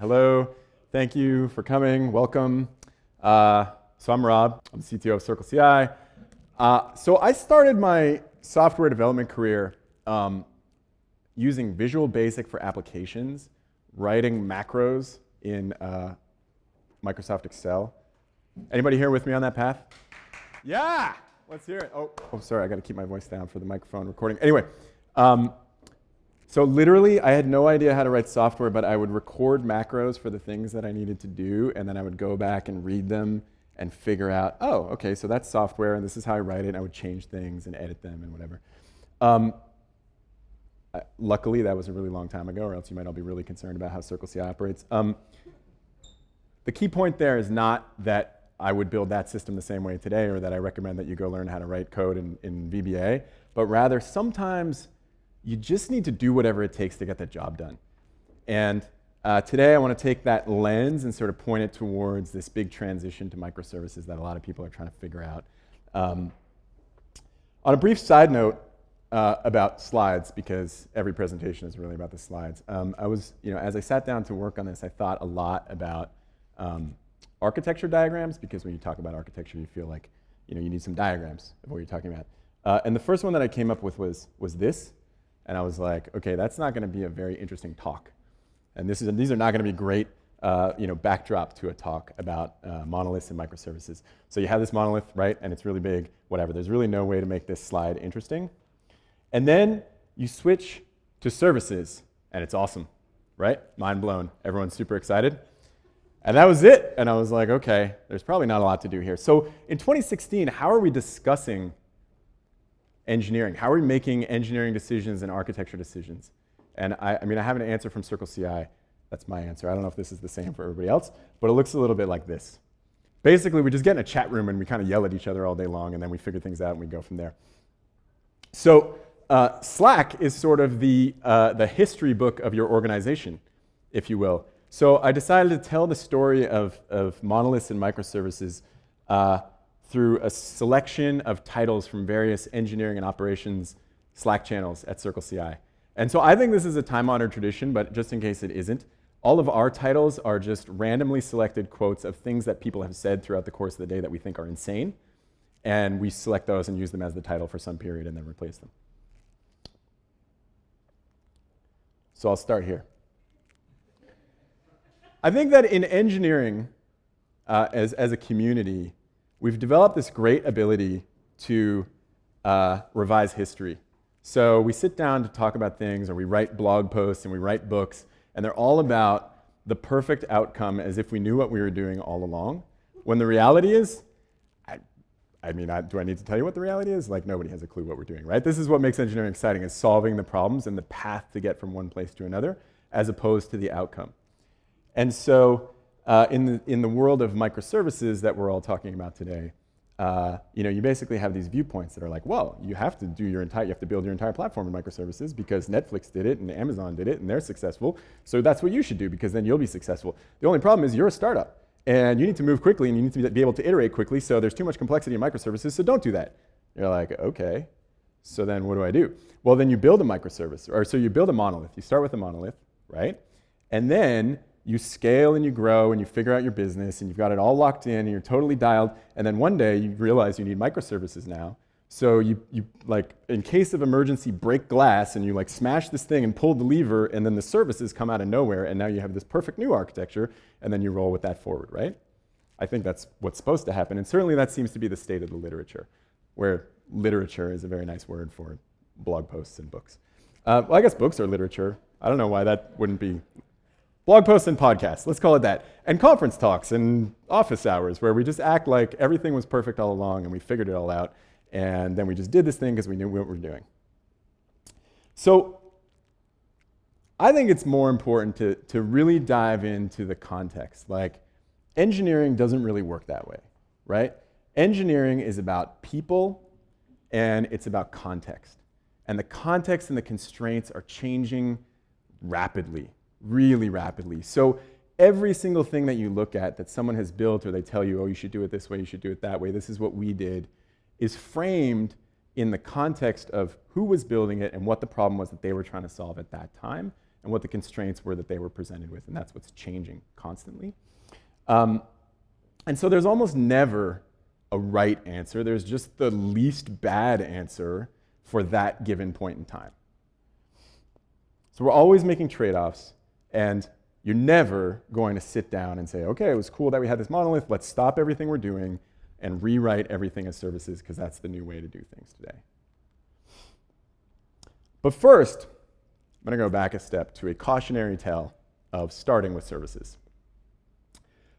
Hello, thank you for coming, welcome. So I'm Rob, I'm the CTO of CircleCI. So I started my software development career using Visual Basic for applications, writing macros in Microsoft Excel. Anybody here with me on that path? Yeah, let's hear it. Oh, sorry, I gotta keep my voice down for the microphone recording. Anyway, so literally I had no idea how to write software, but I would record macros for the things that I needed to do, and then I would go back and read them and figure out, oh, okay, so that's software, and this is how I write it, and I would change things and edit them and whatever. Luckily, that was a really long time ago, or else you might all be really concerned about how CircleCI operates. The key point there is not that I would build that system the same way today, or that I recommend that you go learn how to write code in VBA, but rather sometimes you just need to do whatever it takes to get that job done. And today I want to take that lens and sort of point it towards this big transition to microservices that a lot of people are trying to figure out. On a brief side note about slides, because every presentation is really about the slides, as I sat down to work on this, I thought a lot about architecture diagrams, because when you talk about architecture, you feel like you need some diagrams of what you're talking about. And the first one that I came up with was this. And I was like, okay, that's not going to be a very interesting talk. And these are not going to be great backdrop to a talk about monoliths and microservices. So you have this monolith, right? And it's really big, whatever. There's really no way to make this slide interesting. And then you switch to services, and it's awesome, right? Mind blown. Everyone's super excited. And that was it. And I was like, okay, there's probably not a lot to do here. So in 2016, how are we discussing engineering? How are we making engineering decisions and architecture decisions? And I have an answer from CircleCI. That's my answer. I don't know if this is the same for everybody else, but it looks a little bit like this. Basically, we just get in a chat room and we kind of yell at each other all day long, and then we figure things out and we go from there. So Slack is sort of the history book of your organization, if you will. So I decided to tell the story of monoliths and microservices through a selection of titles from various engineering and operations Slack channels at CircleCI. And so I think this is a time-honored tradition, but just in case it isn't, all of our titles are just randomly selected quotes of things that people have said throughout the course of the day that we think are insane. And we select those and use them as the title for some period and then replace them. So I'll start here. I think that in engineering, as a community, we've developed this great ability to revise history. So we sit down to talk about things, or we write blog posts and we write books, and they're all about the perfect outcome as if we knew what we were doing all along. When the reality is, do I need to tell you what the reality is? Like, nobody has a clue what we're doing, right? This is what makes engineering exciting, is solving the problems and the path to get from one place to another, as opposed to the outcome. And so in the world of microservices that we're all talking about today, you basically have these viewpoints that are like, well, you have to build your entire platform in microservices because Netflix did it and Amazon did it and they're successful. So that's what you should do, because then you'll be successful. The only problem is you're a startup and you need to move quickly and you need to be able to iterate quickly. So there's too much complexity in microservices, so don't do that. You're like, okay, so then what do I do? Well, then you build a microservice, or so you build a monolith. You start with a monolith, right? And then you scale and you grow and you figure out your business and you've got it all locked in and you're totally dialed, and then one day you realize you need microservices now. So you like, in case of emergency, break glass and you like smash this thing and pull the lever, and then the services come out of nowhere, and now you have this perfect new architecture, and then you roll with that forward, right? I think that's what's supposed to happen, and certainly that seems to be the state of the literature, where literature is a very nice word for blog posts and books. Well, I guess books are literature. I don't know why that wouldn't be. Blog posts and podcasts, let's call it that. And conference talks and office hours, where we just act like everything was perfect all along and we figured it all out, and then we just did this thing because we knew what we were doing. So I think it's more important to really dive into the context. Like, engineering doesn't really work that way, right? Engineering is about people and it's about context. And the context and the constraints are changing rapidly. Really rapidly. So every single thing that you look at that someone has built, or they tell you, oh, you should do it this way, you should do it that way, this is what we did, is framed in the context of who was building it and what the problem was that they were trying to solve at that time, and what the constraints were that they were presented with, and that's what's changing constantly. And so there's almost never a right answer. There's just the least bad answer for that given point in time. So we're always making trade-offs, and you're never going to sit down and say, okay, it was cool that we had this monolith, let's stop everything we're doing and rewrite everything as services, because that's the new way to do things today. But first, I'm going to go back a step to a cautionary tale of starting with services.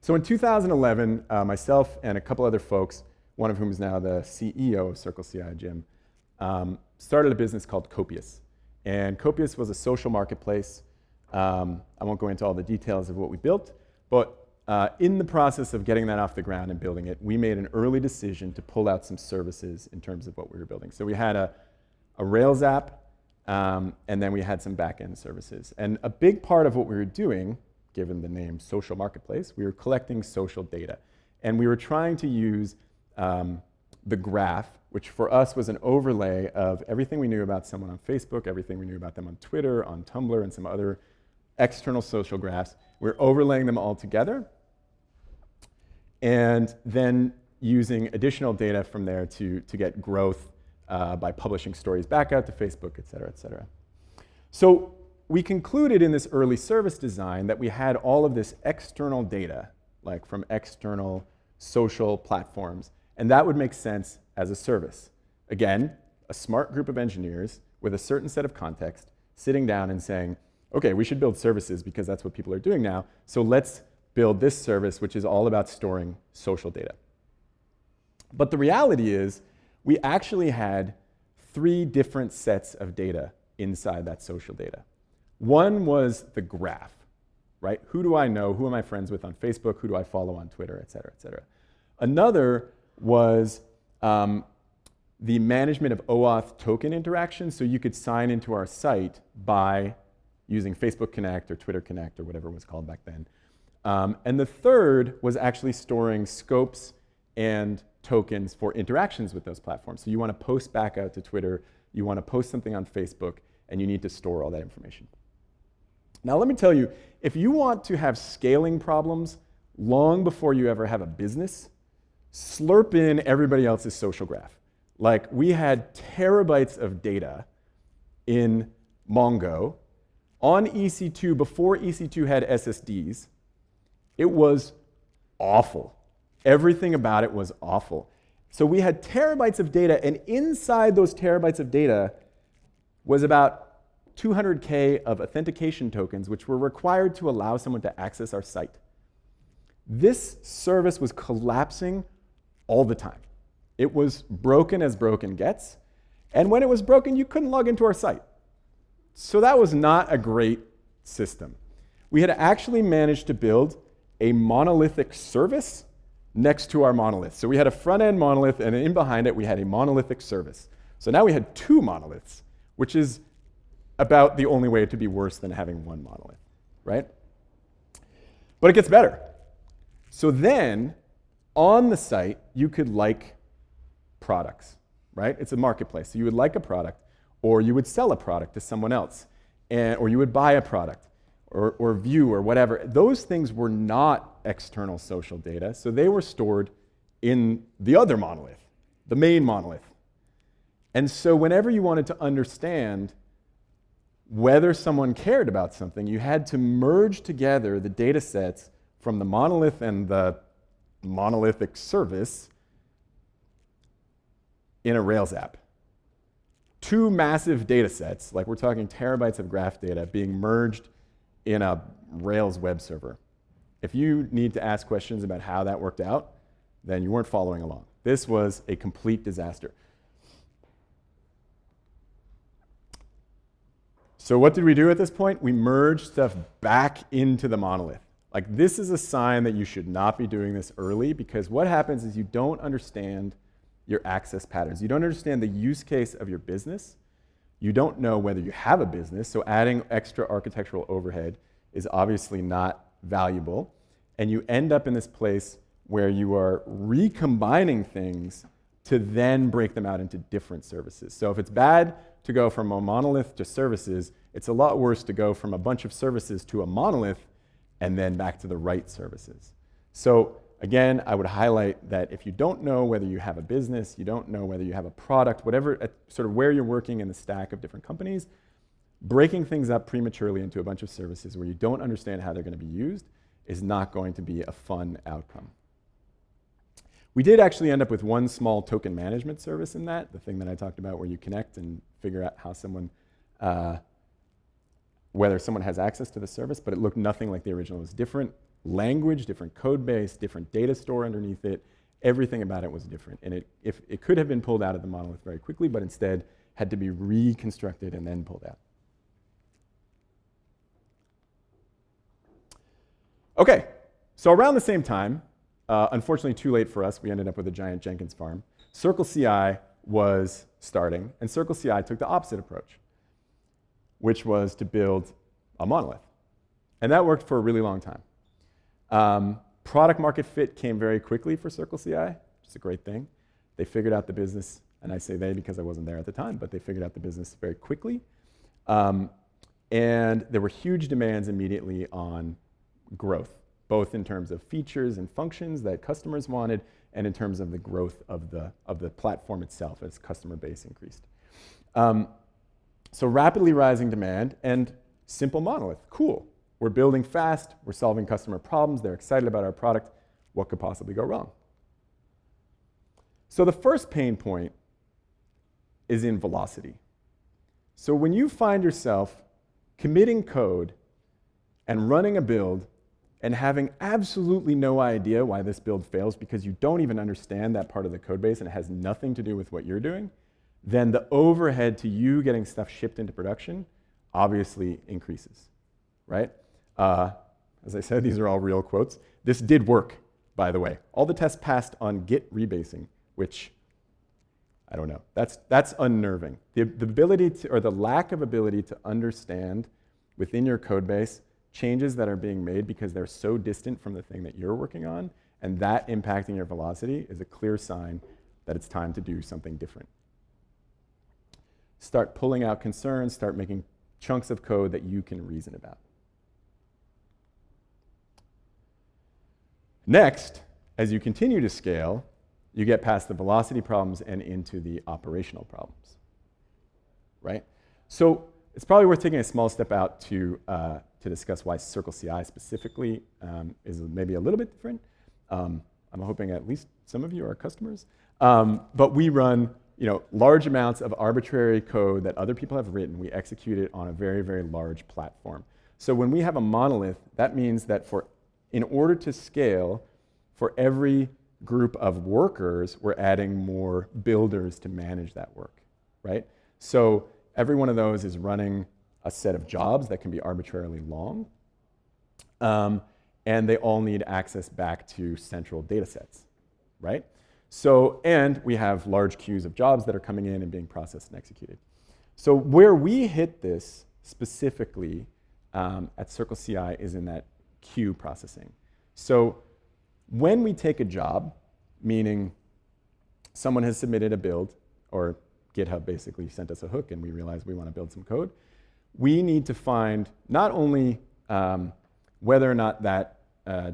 So in 2011, myself and a couple other folks, one of whom is now the CEO of CircleCI, Jim, started a business called Copious. And Copious was a social marketplace. I won't go into all the details of what we built, but in the process of getting that off the ground and building it, we made an early decision to pull out some services in terms of what we were building. So we had a Rails app, and then we had some back-end services. And a big part of what we were doing, given the name social marketplace, we were collecting social data. And we were trying to use the graph, which for us was an overlay of everything we knew about someone on Facebook, everything we knew about them on Twitter, on Tumblr, and some other external social graphs. We're overlaying them all together, and then using additional data from there to get growth by publishing stories back out to Facebook, et cetera, et cetera. So we concluded in this early service design that we had all of this external data, like from external social platforms, and that would make sense as a service. Again, a smart group of engineers with a certain set of context sitting down and saying, okay, we should build services because that's what people are doing now, so let's build this service which is all about storing social data. But the reality is, we actually had 3 different sets of data inside that social data. One was the graph, right? Who do I know? Who am I friends with on Facebook? Who do I follow on Twitter, et cetera, et cetera. Another was the management of OAuth token interactions, so you could sign into our site by using Facebook Connect or Twitter Connect or whatever it was called back then. And the third was actually storing scopes and tokens for interactions with those platforms. So you want to post back out to Twitter, you want to post something on Facebook, and you need to store all that information. Now let me tell you, if you want to have scaling problems long before you ever have a business, slurp in everybody else's social graph. Like, we had terabytes of data in Mongo on EC2 before EC2 had SSDs. It was awful. Everything about it was awful. So we had terabytes of data, and inside those terabytes of data was about 200K of authentication tokens, which were required to allow someone to access our site. This service was collapsing all the time. It was broken as broken gets, and when it was broken, you couldn't log into our site. So that was not a great system. We had actually managed to build a monolithic service next to our monolith. So we had a front-end monolith, and in behind it, we had a monolithic service. So now we had 2 monoliths, which is about the only way to be worse than having 1 monolith, right? But it gets better. So then, on the site, you could like products, right? It's a marketplace. So you would like a product, or you would sell a product to someone else, or you would buy a product, or view, or whatever. Those things were not external social data, so they were stored in the other monolith, the main monolith. And so whenever you wanted to understand whether someone cared about something, you had to merge together the data sets from the monolith and the monolithic service in a Rails app. 2 massive data sets, like we're talking terabytes of graph data, being merged in a Rails web server. If you need to ask questions about how that worked out, then you weren't following along. This was a complete disaster. So what did we do at this point? We merged stuff back into the monolith. Like, this is a sign that you should not be doing this early, because what happens is you don't understand your access patterns. You don't understand the use case of your business. You don't know whether you have a business, so adding extra architectural overhead is obviously not valuable. And you end up in this place where you are recombining things to then break them out into different services. So if it's bad to go from a monolith to services, it's a lot worse to go from a bunch of services to a monolith and then back to the right services. So again, I would highlight that if you don't know whether you have a business, you don't know whether you have a product, whatever, sort of where you're working in the stack of different companies, breaking things up prematurely into a bunch of services where you don't understand how they're going to be used is not going to be a fun outcome. We did actually end up with one small token management service in that, the thing that I talked about where you connect and figure out how someone, whether someone has access to the service, but it looked nothing like the original. It was different language, different code base, different data store underneath it. Everything about it was different. And it could have been pulled out of the monolith very quickly, but instead had to be reconstructed and then pulled out. Okay, so around the same time, unfortunately too late for us, we ended up with a giant Jenkins farm. CircleCI was starting, and CircleCI took the opposite approach, which was to build a monolith. And that worked for a really long time. Product market fit came very quickly for CircleCI, which is a great thing. They figured out the business, and I say they because I wasn't there at the time, but they figured out the business very quickly. And there were huge demands immediately on growth, both in terms of features and functions that customers wanted, and in terms of the growth of the platform itself as customer base increased. So rapidly rising demand and simple monolith, cool. We're building fast, we're solving customer problems, they're excited about our product. What could possibly go wrong? So the first pain point is in velocity. So when you find yourself committing code and running a build and having absolutely no idea why this build fails because you don't even understand that part of the code base and it has nothing to do with what you're doing, then the overhead to you getting stuff shipped into production obviously increases, right? As I said, these are all real quotes. This did work, by the way. All the tests passed on Git rebasing, which, I don't know, that's unnerving. The ability to, or the lack of ability to understand within your code base changes that are being made because they're so distant from the thing that you're working on, and that impacting your velocity is a clear sign that it's time to do something different. Start pulling out concerns, start making chunks of code that you can reason about. Next, as you continue to scale, you get past the velocity problems and into the operational problems, right? So it's probably worth taking a small step out to discuss why CircleCI specifically is maybe a little bit different. I'm hoping at least some of you are customers. But we run large amounts of arbitrary code that other people have written. We execute it on a very, very large platform. So when we have a monolith, that means that in order to scale, for every group of workers, we're adding more builders to manage that work, right? So every one of those is running a set of jobs that can be arbitrarily long, and they all need access back to central data sets, right? So, and we have large queues of jobs that are coming in and being processed and executed. So where we hit this specifically at CircleCI is in that queue processing. So when we take a job, meaning someone has submitted a build, or GitHub basically sent us a hook and we realized we want to build some code, we need to find not only whether or not that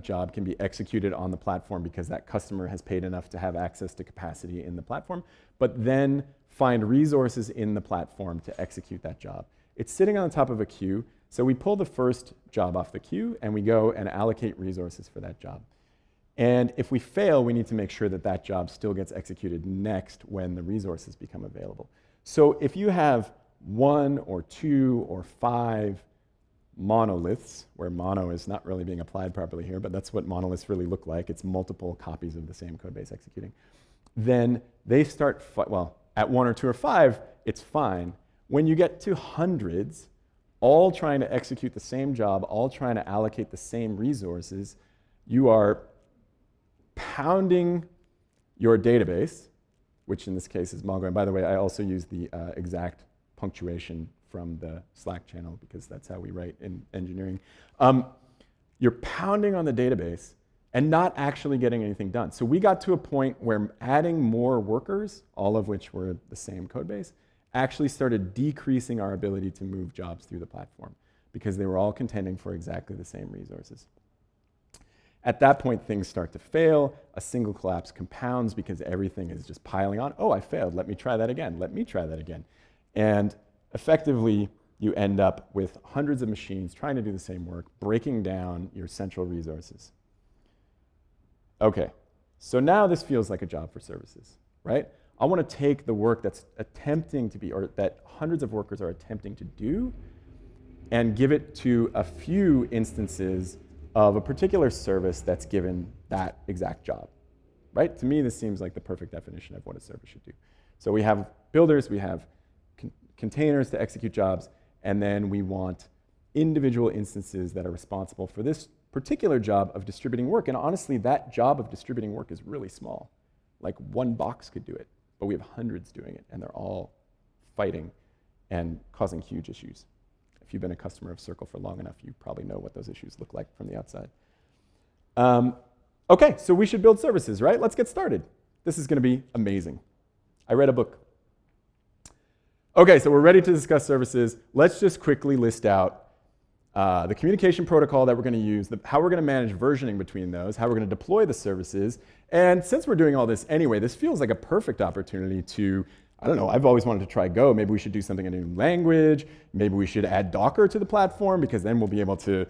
job can be executed on the platform because that customer has paid enough to have access to capacity in the platform, but then find resources in the platform to execute that job. It's sitting on the top of a queue, so we pull the first job off the queue and we go and allocate resources for that job. And if we fail, we need to make sure that that job still gets executed next when the resources become available. So if you have 1 or 2 or 5 monoliths, where mono is not really being applied properly here, but that's what monoliths really look like. It's multiple copies of the same code base executing. Then they start, well, at 1 or 2 or 5, it's fine. When you get to hundreds, all trying to execute the same job, all trying to allocate the same resources, you are pounding your database, which in this case is Mongo. And by the way, I also use the exact punctuation from the Slack channel because that's how we write in engineering. You're pounding on the database and not actually getting anything done. So we got to a point where adding more workers, all of which were the same code base, actually started decreasing our ability to move jobs through the platform because they were all contending for exactly the same resources. At that point, things start to fail. A single collapse compounds because everything is just piling on. Oh, I failed. Let me try that again. Let me try that again. And effectively, you end up with hundreds of machines trying to do the same work, breaking down your central resources. Okay, so now this feels like a job for services, right? I want to take the work that's attempting to be, or that hundreds of workers are attempting to do, and give it to a few instances of a particular service that's given that exact job, right? To me, this seems like the perfect definition of what a service should do. So we have builders, we have containers to execute jobs, and then we want individual instances that are responsible for this particular job of distributing work. And honestly, that job of distributing work is really small. Like one box could do it, but we have hundreds doing it, and they're all fighting and causing huge issues. If you've been a customer of Circle for long enough, you probably know what those issues look like from the outside. Okay, so we should build services, right? Let's get started. This is going to be amazing. I read a book. Okay, so we're ready to discuss services. Let's just quickly list out the communication protocol that we're going to use, how we're going to manage versioning between those, how we're going to deploy the services. And since we're doing all this anyway, this feels like a perfect opportunity to, I don't know, I've always wanted to try Go. Maybe we should do something in a new language. Maybe we should add Docker to the platform because then we'll be able to,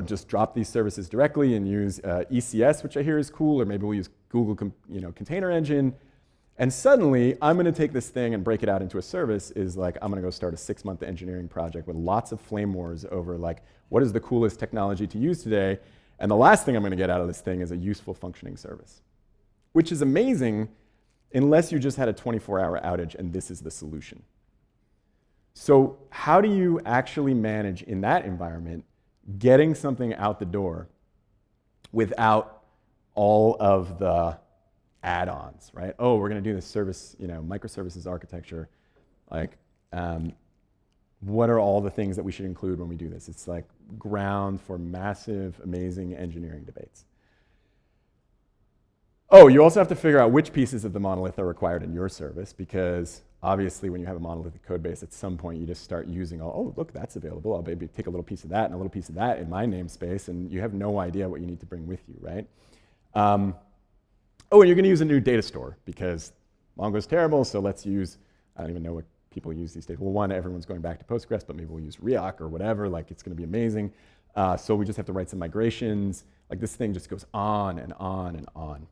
just drop these services directly and use ECS, which I hear is cool, or maybe we'll use Google, Container Engine. And suddenly, I'm going to take this thing and break it out into a service is like, I'm going to go start a 6-month engineering project with lots of flame wars over like, what is the coolest technology to use today? And the last thing I'm going to get out of this thing is a useful functioning service, which is amazing unless you just had a 24-hour outage and this is the solution. So how do you actually manage in that environment getting something out the door without all of the add-ons, right? Oh, we're going to do this service, microservices architecture. Like, what are all the things that we should include when we do this? It's like ground for massive, amazing engineering debates. Oh, you also have to figure out which pieces of the monolith are required in your service, because obviously when you have a monolithic code base, at some point you just start using oh, look, that's available. I'll maybe take a little piece of that and a little piece of that in my namespace, and you have no idea what you need to bring with you, right? Oh, and you're going to use a new data store because Mongo's terrible, so let's use, I don't even know what people use these days. Well, one, everyone's going back to Postgres, but maybe we'll use Riak or whatever. Like, it's going to be amazing. So we just have to write some migrations. Like, this thing just goes on and on and on.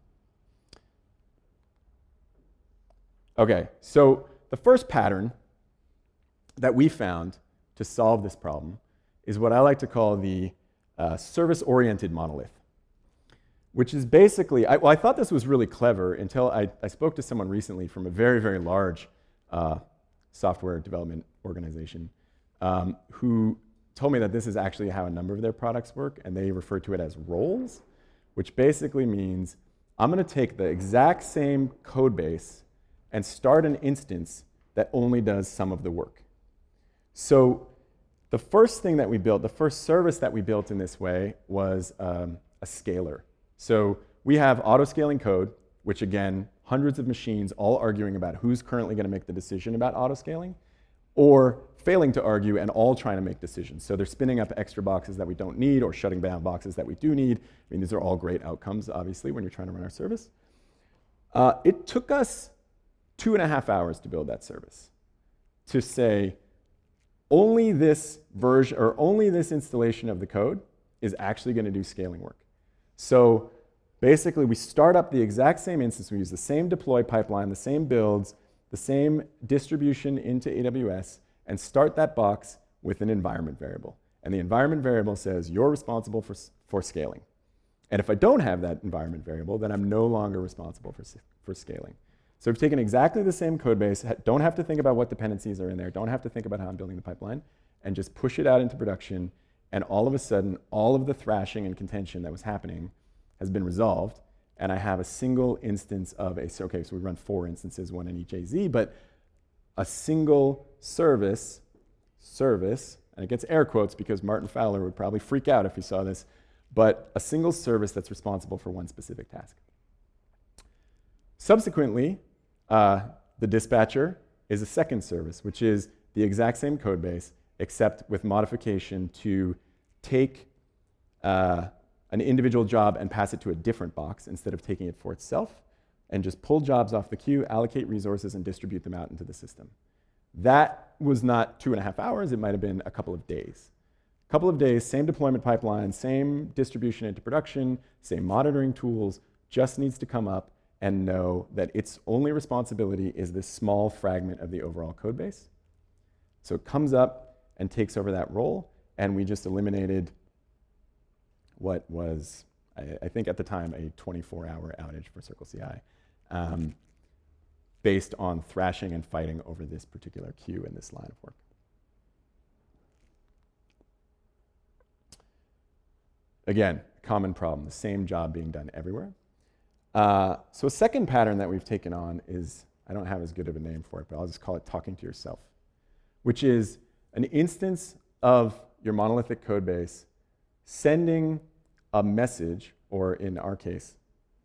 Okay, so the first pattern that we found to solve this problem is what I like to call the service-oriented monolith, which is basically, I thought this was really clever until I spoke to someone recently from a very, very large software development organization who told me that this is actually how a number of their products work, and they refer to it as roles, which basically means I'm going to take the exact same code base and start an instance that only does some of the work. So the first thing that we built, the first service that we built in this way was a scaler. So we have auto-scaling code, which again, hundreds of machines all arguing about who's currently going to make the decision about auto-scaling, or failing to argue and all trying to make decisions. So they're spinning up extra boxes that we don't need or shutting down boxes that we do need. I mean, these are all great outcomes, obviously, when you're trying to run our service. It took us 2.5 hours to build that service, to say only this version or only this installation of the code is actually going to do scaling work. So basically, we start up the exact same instance. We use the same deploy pipeline, the same builds, the same distribution into AWS, and start that box with an environment variable. And the environment variable says, you're responsible for scaling. And if I don't have that environment variable, then I'm no longer responsible for scaling. So we've taken exactly the same code base, don't have to think about what dependencies are in there, don't have to think about how I'm building the pipeline, and just push it out into production, and all of a sudden, all of the thrashing and contention that was happening has been resolved, and I have a single instance of so we run 4 instances, one in each AZ, but a single service, and it gets air quotes because Martin Fowler would probably freak out if he saw this, but a single service that's responsible for one specific task. Subsequently, the dispatcher is a second service, which is the exact same code base, except with modification to take an individual job and pass it to a different box instead of taking it for itself, and just pull jobs off the queue, allocate resources, and distribute them out into the system. That was not 2.5 hours, it might have been a couple of days. A couple of days, same deployment pipeline, same distribution into production, same monitoring tools, just needs to come up and know that its only responsibility is this small fragment of the overall code base. So it comes up and takes over that role, and we just eliminated what was, I think at the time, a 24-hour outage for CircleCI, based on thrashing and fighting over this particular queue in this line of work. Again, common problem, the same job being done everywhere. So a second pattern that we've taken on is, I don't have as good of a name for it, but I'll just call it talking to yourself, which is an instance of your monolithic code base sending a message, or in our case,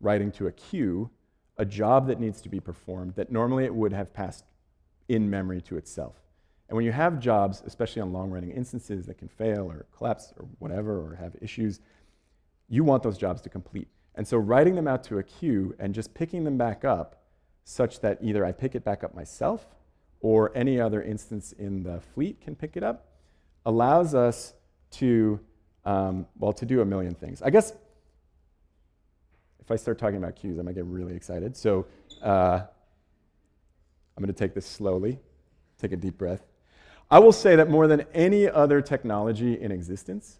writing to a queue, a job that needs to be performed that normally it would have passed in memory to itself. And when you have jobs, especially on long-running instances that can fail or collapse or whatever, or have issues, you want those jobs to complete. And so writing them out to a queue and just picking them back up such that either I pick it back up myself or any other instance in the fleet can pick it up allows us to, well, to do a million things. I guess if I start talking about queues, I might get really excited. So I'm going to take this slowly, take a deep breath. I will say that more than any other technology in existence,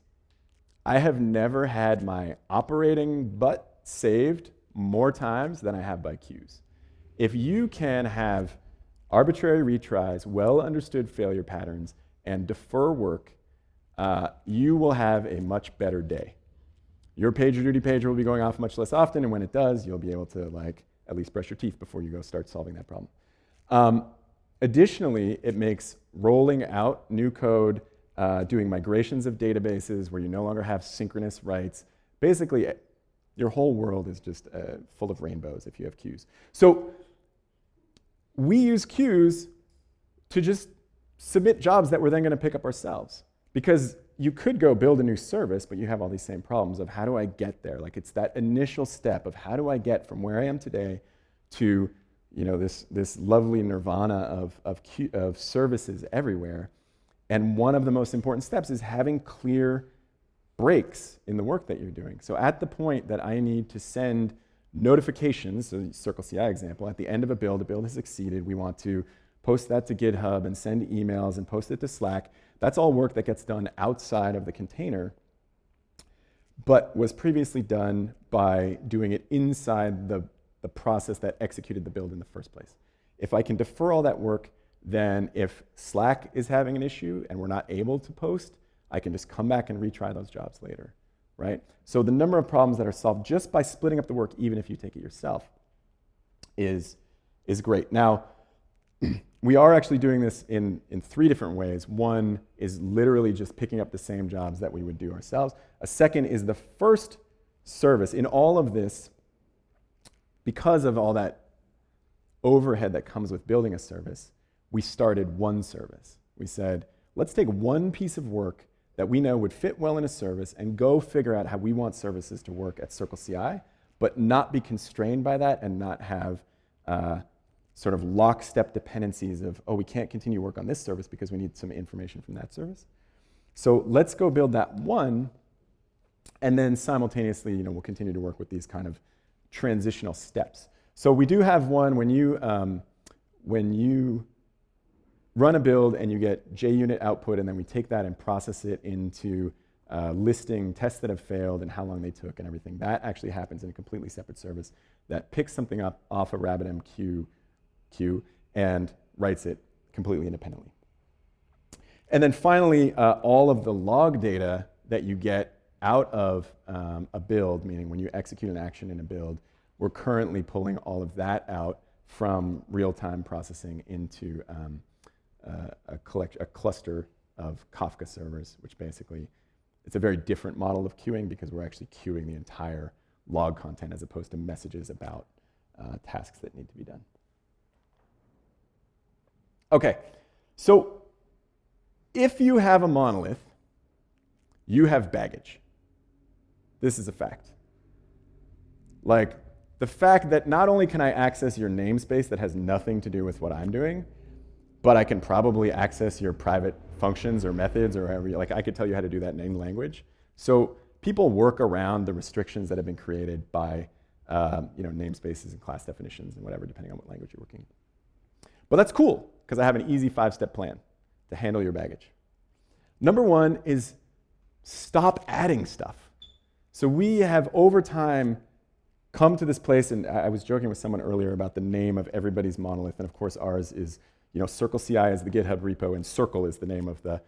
I have never had my operating butt saved more times than I have by queues. If you can have arbitrary retries, well-understood failure patterns, and defer work, you will have a much better day. Your PagerDuty pager will be going off much less often, and when it does, you'll be able to at least brush your teeth before you go start solving that problem. Additionally, it makes rolling out new code, doing migrations of databases where you no longer have synchronous writes. Basically, your whole world is just full of rainbows if you have queues. So we use queues to just submit jobs that we're then going to pick up ourselves. Because you could go build a new service, but you have all these same problems of how do I get there? Like, it's that initial step of how do I get from where I am today to this lovely nirvana of services everywhere. And one of the most important steps is having clear breaks in the work that you're doing. So at the point that I need to send notifications, so CircleCI example, at the end of a build has succeeded, we want to post that to GitHub and send emails and post it to Slack. That's all work that gets done outside of the container, but was previously done by doing it inside the process that executed the build in the first place. If I can defer all that work, then if Slack is having an issue and we're not able to post, I can just come back and retry those jobs later, right? So the number of problems that are solved just by splitting up the work, even if you take it yourself, is great. Now, we are actually doing this in 3 different ways. One is literally just picking up the same jobs that we would do ourselves. A second is the first service. In all of this, because of all that overhead that comes with building a service, we started one service. We said, let's take one piece of work that we know would fit well in a service and go figure out how we want services to work at CircleCI, but not be constrained by that and not have sort of lockstep dependencies of, oh, we can't continue work on this service because we need some information from that service. So let's go build that one, and then simultaneously, we'll continue to work with these kind of transitional steps. So we do have one when you run a build and you get JUnit output, and then we take that and process it into listing tests that have failed and how long they took and everything. That actually happens in a completely separate service that picks something up off a RabbitMQ queue and writes it completely independently. And then finally, all of the log data that you get out of a build, meaning when you execute an action in a build, we're currently pulling all of that out from real-time processing into a cluster of Kafka servers, which basically It's a very different model of queuing because we're actually queuing the entire log content as opposed to messages about tasks that need to be done. Okay, so if you have a monolith, you have baggage. This is a fact. Like, the fact that not only can I access your namespace that has nothing to do with what I'm doing, but I can probably access your private functions or methods or however, like I could tell you how to do that in any language. So people work around the restrictions that have been created by namespaces and class definitions and whatever, depending on what language you're working in. But that's cool, because I have an easy 5-step plan to handle your baggage. Number one is stop adding stuff. So we have, over time, come to this place, and I was joking with someone earlier about the name of everybody's monolith, and of course ours is, CircleCI is the GitHub repo, and Circle is the name of the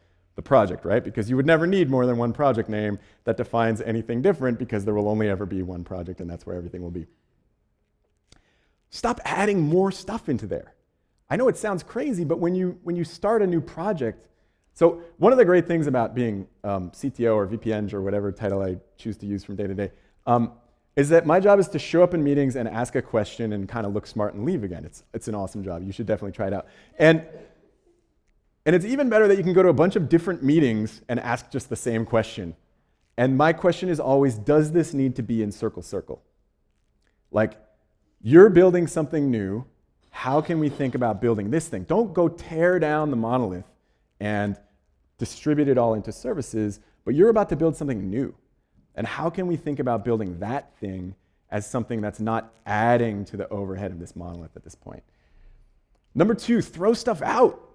project, right? Because you would never need more than one project name that defines anything different, because there will only ever be one project, and that's where everything will be. Stop adding more stuff into there. I know it sounds crazy, but when you start a new project, so one of the great things about being CTO or VPN or whatever title I choose to use from day to day, is that my job is to show up in meetings and ask a question and kind of look smart and leave again. It's an awesome job. You should definitely try it out. And it's even better that you can go to a bunch of different meetings and ask just the same question. And my question is always, does this need to be in CircleCircle? Like, you're building something new. How can we think about building this thing? Don't go tear down the monolith and distribute it all into services, but you're about to build something new. And how can we think about building that thing as something that's not adding to the overhead of this monolith at this point? Number two, throw stuff out.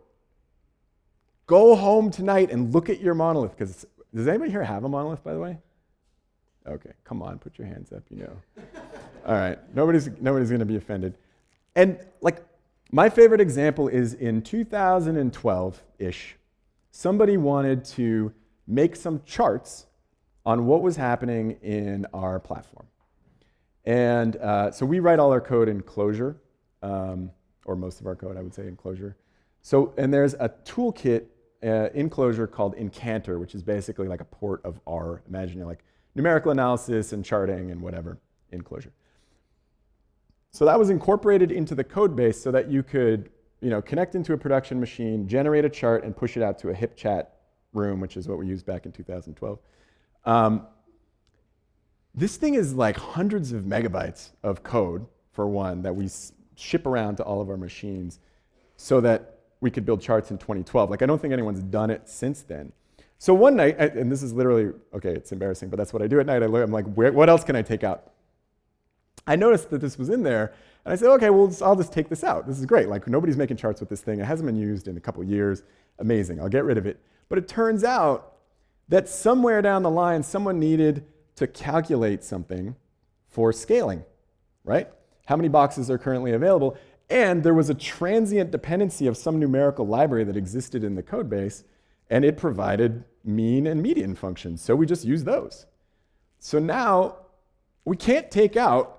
Go home tonight and look at your monolith, because does anybody here have a monolith, by the way? Okay, come on, put your hands up, All right, nobody's going to be offended. And like, my favorite example is in 2012-ish, somebody wanted to make some charts on what was happening in our platform. And so we write all our code in Clojure, or most of our code, I would say, in Clojure. So, and there's a toolkit in Clojure called Incremental, which is basically like a port of R. Imagine like numerical analysis and charting and whatever in Clojure. So that was incorporated into the code base so that you could connect into a production machine, generate a chart, and push it out to a hip chat room, which is what we used back in 2012. This thing is like hundreds of megabytes of code, for one, that we ship around to all of our machines so that we could build charts in 2012. Like, I don't think anyone's done it since then. So one night, and this is literally, okay, it's embarrassing, but that's what I do at night. I'm like, what else can I take out? I noticed that this was in there, and I said, okay, well, I'll just take this out. This is great. Like, nobody's making charts with this thing. It hasn't been used in a couple years. Amazing. I'll get rid of it. But it turns out that somewhere down the line, someone needed to calculate something for scaling, right? How many boxes are currently available? And there was a transient dependency of some numerical library that existed in the code base, and it provided mean and median functions. So we just used those. So now we can't take out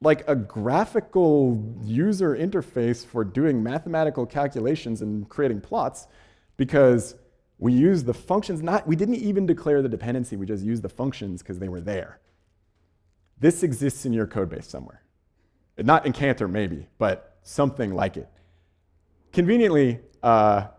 like a graphical user interface for doing mathematical calculations and creating plots, because we used the functions. We didn't even declare the dependency. We just used the functions because they were there. This exists in your code base somewhere. Not in Cantor, maybe, but something like it. Conveniently, I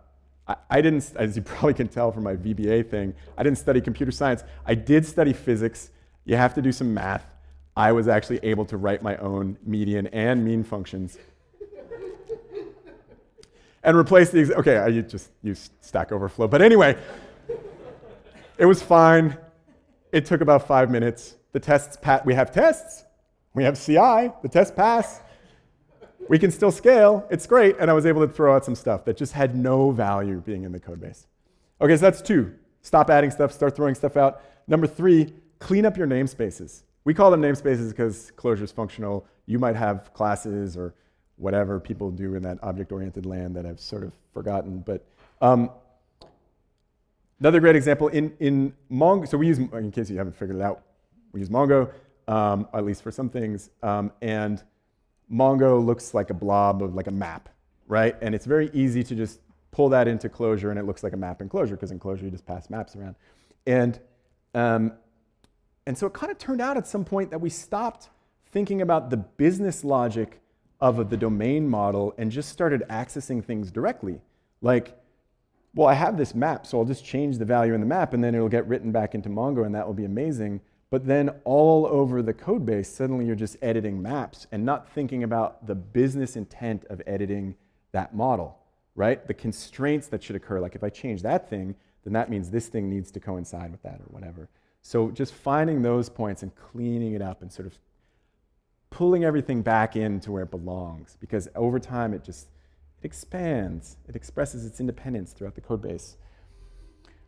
didn't, as you probably can tell from my VBA thing, I didn't study computer science. I did study physics. You have to do some math. I was actually able to write my own median and mean functions and replace the, okay, I just used Stack Overflow. But anyway, it was fine. It took about 5 minutes. The tests, we have tests. We have CI. The tests pass. We can still scale. It's great. And I was able to throw out some stuff that just had no value being in the code base. Okay, so that's 2. Stop adding stuff, start throwing stuff out. Number 3, clean up your namespaces. We call them namespaces because Clojure is functional. You might have classes or whatever people do in that object-oriented land that I've sort of forgotten. But another great example, in Mongo, so we use, in case you haven't figured it out, we use Mongo, at least for some things. And Mongo looks like a blob of like a map, right? And it's very easy to just pull that into Clojure, and it looks like a map in Clojure, because in Clojure you just pass maps around. And And so it kind of turned out at some point that we stopped thinking about the business logic of the domain model and just started accessing things directly. Like, well, I have this map, so I'll just change the value in the map and then it'll get written back into Mongo and that will be amazing. But then all over the code base, suddenly you're just editing maps and not thinking about the business intent of editing that model, right? The constraints that should occur, like if I change that thing, then that means this thing needs to coincide with that or whatever. So just finding those points and cleaning it up and sort of pulling everything back into where it belongs, because over time it expands, it expresses its independence throughout the code base.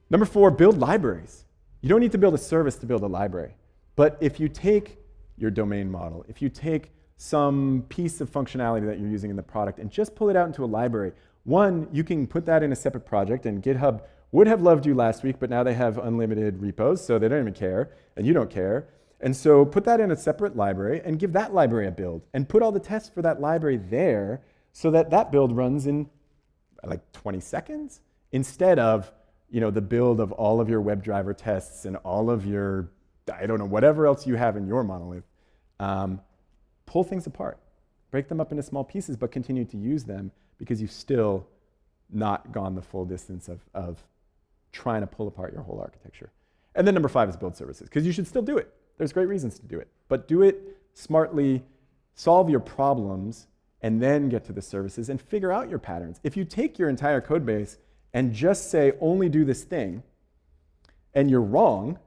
Number 4, build libraries. You don't need to build a service to build a library, but if you take your domain model, if you take some piece of functionality that you're using in the product and just pull it out into a library, one, you can put that in a separate project, and GitHub would have loved you last week, but now they have unlimited repos, so they don't even care, and you don't care. And so put that in a separate library and give that library a build, and put all the tests for that library there so that that build runs in like 20 seconds instead of the build of all of your WebDriver tests and all of your, I don't know, whatever else you have in your monolith. Pull things apart, break them up into small pieces, but continue to use them because you've still not gone the full distance of trying to pull apart your whole architecture. And then number 5 is build services, because you should still do it. There's great reasons to do it, but do it smartly, solve your problems, and then get to the services and figure out your patterns. If you take your entire code base and just say, only do this thing, and you're wrong,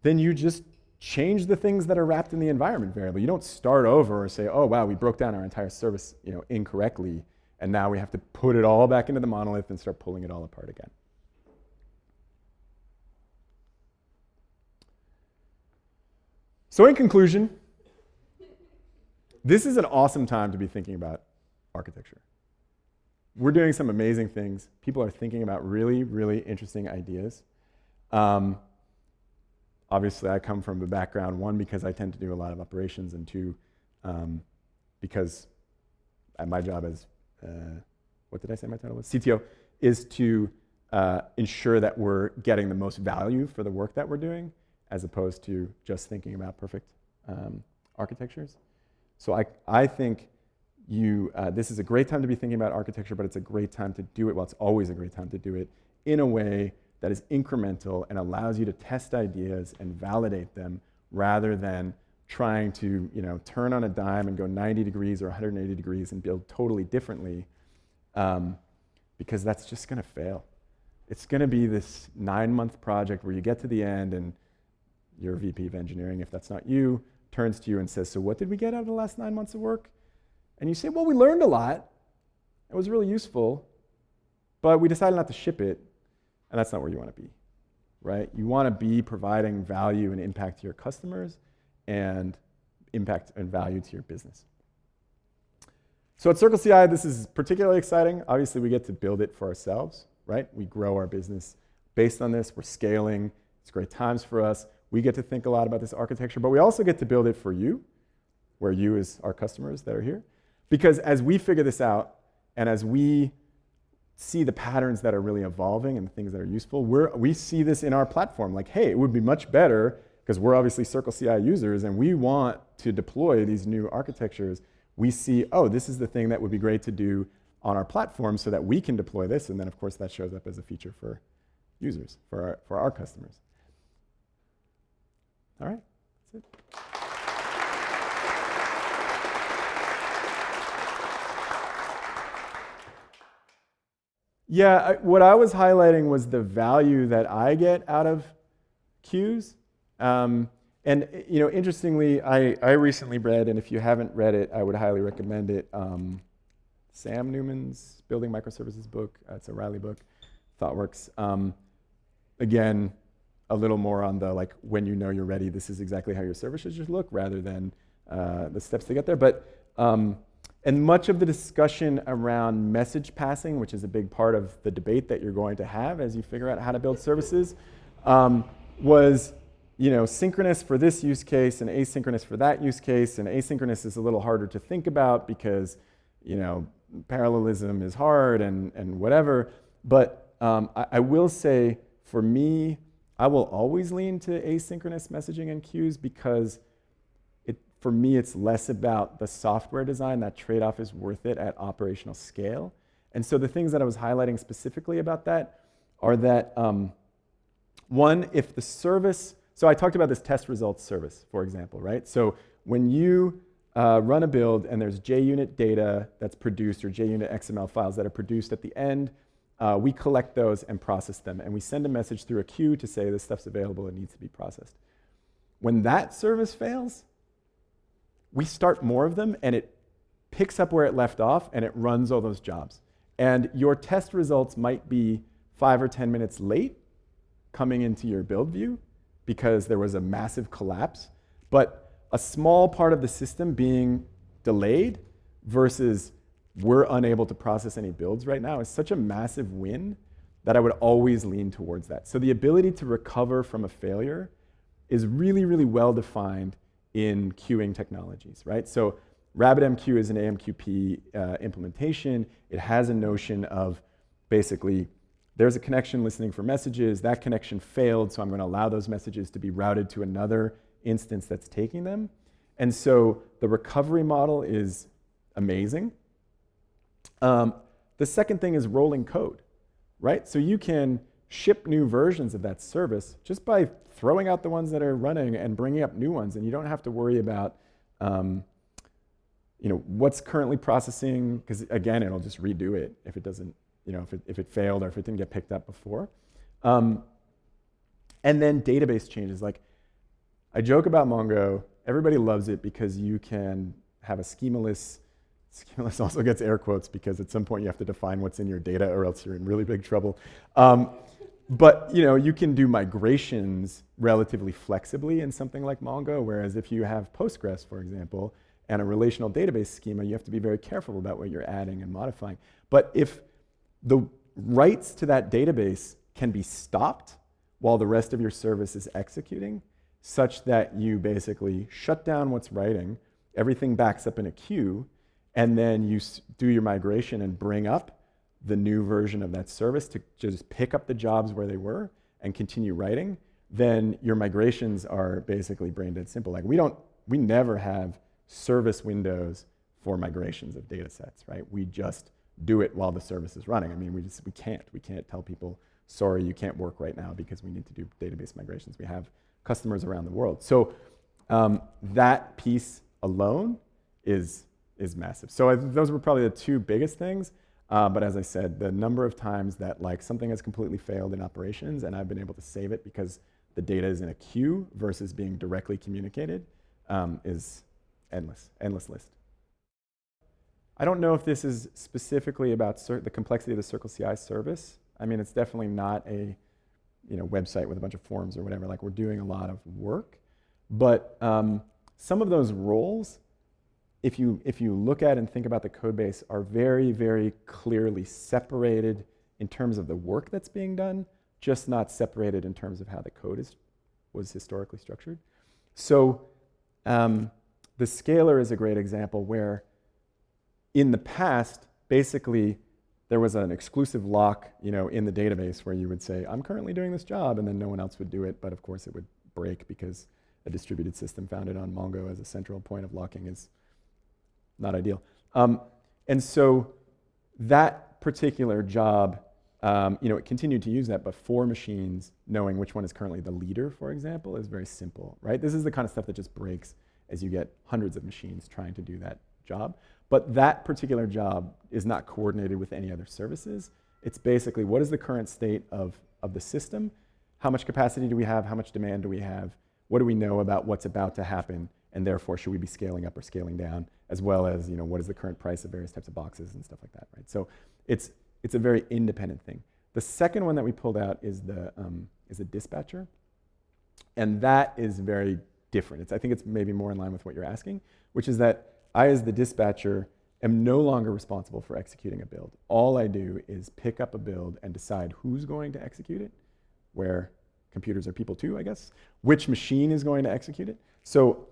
then you just change the things that are wrapped in the environment variable. You don't start over or say, oh, wow, we broke down our entire service incorrectly, and now we have to put it all back into the monolith and start pulling it all apart again. So in conclusion, this is an awesome time to be thinking about architecture. We're doing some amazing things. People are thinking about really, really interesting ideas. Obviously, I come from a background, 1, because I tend to do a lot of operations, and 2, because my job as, what did I say my title was? CTO, is to ensure that we're getting the most value for the work that we're doing, as opposed to just thinking about perfect architectures. So I think this is a great time to be thinking about architecture, but it's a great time to do it, well, it's always a great time to do it in a way that is incremental and allows you to test ideas and validate them rather than trying to turn on a dime and go 90 degrees or 180 degrees and build totally differently, because that's just going to fail. It's going to be this 9-month project where you get to the end and your VP of engineering, if that's not you, turns to you and says, so what did we get out of the last 9 months of work? And you say, well, we learned a lot. It was really useful, but we decided not to ship it, and that's not where you want to be, right? You want to be providing value and impact to your customers and impact and value to your business. So at CircleCI, this is particularly exciting. Obviously, we get to build it for ourselves, right? We grow our business based on this. We're scaling. It's great times for us. We get to think a lot about this architecture, but we also get to build it for you, where you is our customers that are here. Because as we figure this out, and as we see the patterns that are really evolving and the things that are useful, we see this in our platform. Like, hey, it would be much better, because we're obviously CircleCI users, and we want to deploy these new architectures. We see, oh, this is the thing that would be great to do on our platform so that we can deploy this, and then of course that shows up as a feature for users, for our customers. All right, that's it. Yeah, what I was highlighting was the value that I get out of queues. And interestingly, I recently read, and if you haven't read it, I would highly recommend it, Sam Newman's Building Microservices book. It's a Riley book, ThoughtWorks. Again, a little more on the, like, when you know you're ready, this is exactly how your service should look, rather than the steps to get there. But and much of the discussion around message passing, which is a big part of the debate that you're going to have as you figure out how to build services, was synchronous for this use case and asynchronous for that use case. And asynchronous is a little harder to think about because parallelism is hard and whatever. But I will say, for me, I will always lean to asynchronous messaging and queues because for me, it's less about the software design. That trade-off is worth it at operational scale. And so the things that I was highlighting specifically about that are that, one, if the service, so I talked about this test results service, for example, right? So when you run a build and there's JUnit data that's produced or JUnit XML files that are produced at the end, we collect those and process them. And we send a message through a queue to say this stuff's available and needs to be processed. When that service fails, we start more of them and it picks up where it left off and it runs all those jobs. And your test results might be 5 or 10 minutes late coming into your build view because there was a massive collapse. But a small part of the system being delayed versus we're unable to process any builds right now is such a massive win that I would always lean towards that. So the ability to recover from a failure is really, really well defined in queuing technologies, right? So RabbitMQ is an AMQP implementation. It has a notion of basically there's a connection listening for messages. That connection failed, so I'm going to allow those messages to be routed to another instance that's taking them. And so the recovery model is amazing. The second thing is rolling code, right? So you can ship new versions of that service just by throwing out the ones that are running and bringing up new ones, and you don't have to worry about what's currently processing, because again, it'll just redo it if it doesn't, if it failed or if it didn't get picked up before. And then database changes. Like, I joke about Mongo. Everybody loves it because you can have a schemaless. Schemaless also gets air quotes because at some point you have to define what's in your data or else you're in really big trouble. But you can do migrations relatively flexibly in something like Mongo, whereas if you have Postgres, for example, and a relational database schema, you have to be very careful about what you're adding and modifying. But if the writes to that database can be stopped while the rest of your service is executing, such that you basically shut down what's writing, everything backs up in a queue, and then you do your migration and bring up the new version of that service to just pick up the jobs where they were and continue writing, then your migrations are basically brain dead simple. Like we never have service windows for migrations of data sets, right? We just do it while the service is running. I mean, we can't tell people, sorry, you can't work right now because we need to do database migrations. We have customers around the world. So that piece alone is massive. So those were probably the two biggest things. But as I said, the number of times that something has completely failed in operations and I've been able to save it because the data is in a queue versus being directly communicated is endless list. I don't know if this is specifically about the complexity of the CircleCI service. I mean, it's definitely not a website with a bunch of forms or whatever. Like, we're doing a lot of work, but some of those roles, if you look at and think about the code base, are very, very clearly separated in terms of the work that's being done, just not separated in terms of how the code was historically structured. So the scaler is a great example where in the past, basically, there was an exclusive lock in the database where you would say, I'm currently doing this job, and then no one else would do it, but of course it would break because a distributed system founded on Mongo as a central point of locking is not ideal. And so that particular job, it continued to use that, but for machines, knowing which one is currently the leader, for example, is very simple, right? This is the kind of stuff that just breaks as you get hundreds of machines trying to do that job. But that particular job is not coordinated with any other services. It's basically, what is the current state of the system? How much capacity do we have? How much demand do we have? What do we know about what's about to happen? And therefore, should we be scaling up or scaling down? As well as, what is the current price of various types of boxes and stuff like that, right? So it's a very independent thing. The second one that we pulled out is a dispatcher. And that is very different. I think it's maybe more in line with what you're asking, which is that I, as the dispatcher, am no longer responsible for executing a build. All I do is pick up a build and decide who's going to execute it, where computers are people too, I guess, which machine is going to execute it. So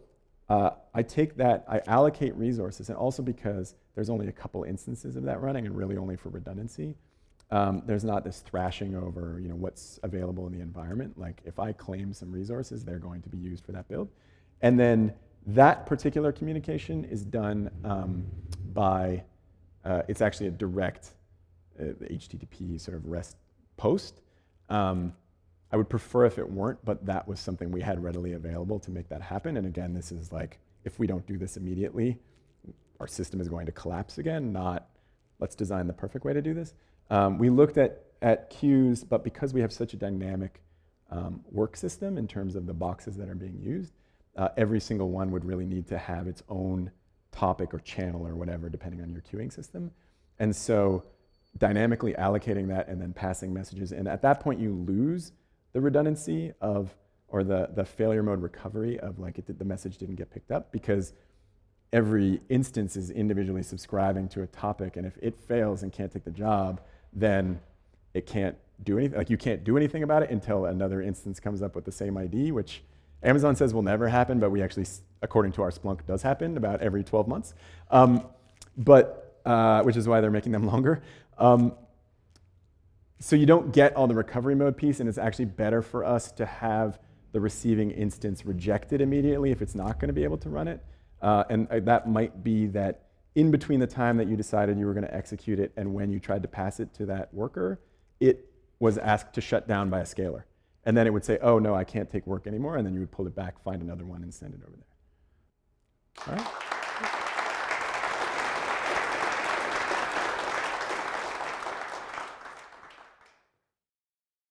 I take that, I allocate resources, and also because there's only a couple instances of that running and really only for redundancy, there's not this thrashing over, what's available in the environment. Like if I claim some resources, they're going to be used for that build. And then that particular communication is done by, it's actually a direct HTTP sort of REST post. I would prefer if it weren't, but that was something we had readily available to make that happen. And again, this is like, if we don't do this immediately, our system is going to collapse again, not let's design the perfect way to do this. We looked at queues, but because we have such a dynamic work system in terms of the boxes that are being used, every single one would really need to have its own topic or channel or whatever, depending on your queuing system. And so dynamically allocating that and then passing messages in, at that point you lose the redundancy of, or the failure mode recovery of like the message didn't get picked up, because every instance is individually subscribing to a topic, and if it fails and can't take the job, then it can't do anything. Like you can't do anything about it until another instance comes up with the same ID, which Amazon says will never happen, but we actually, according to our Splunk, does happen about every 12 months. Which is why they're making them longer. So you don't get all the recovery mode piece, and it's actually better for us to have the receiving instance rejected immediately if it's not going to be able to run it. And that might be that in between the time that you decided you were going to execute it and when you tried to pass it to that worker, it was asked to shut down by a scaler. And then it would say, oh no, I can't take work anymore, and then you would pull it back, find another one, and send it over there. All right?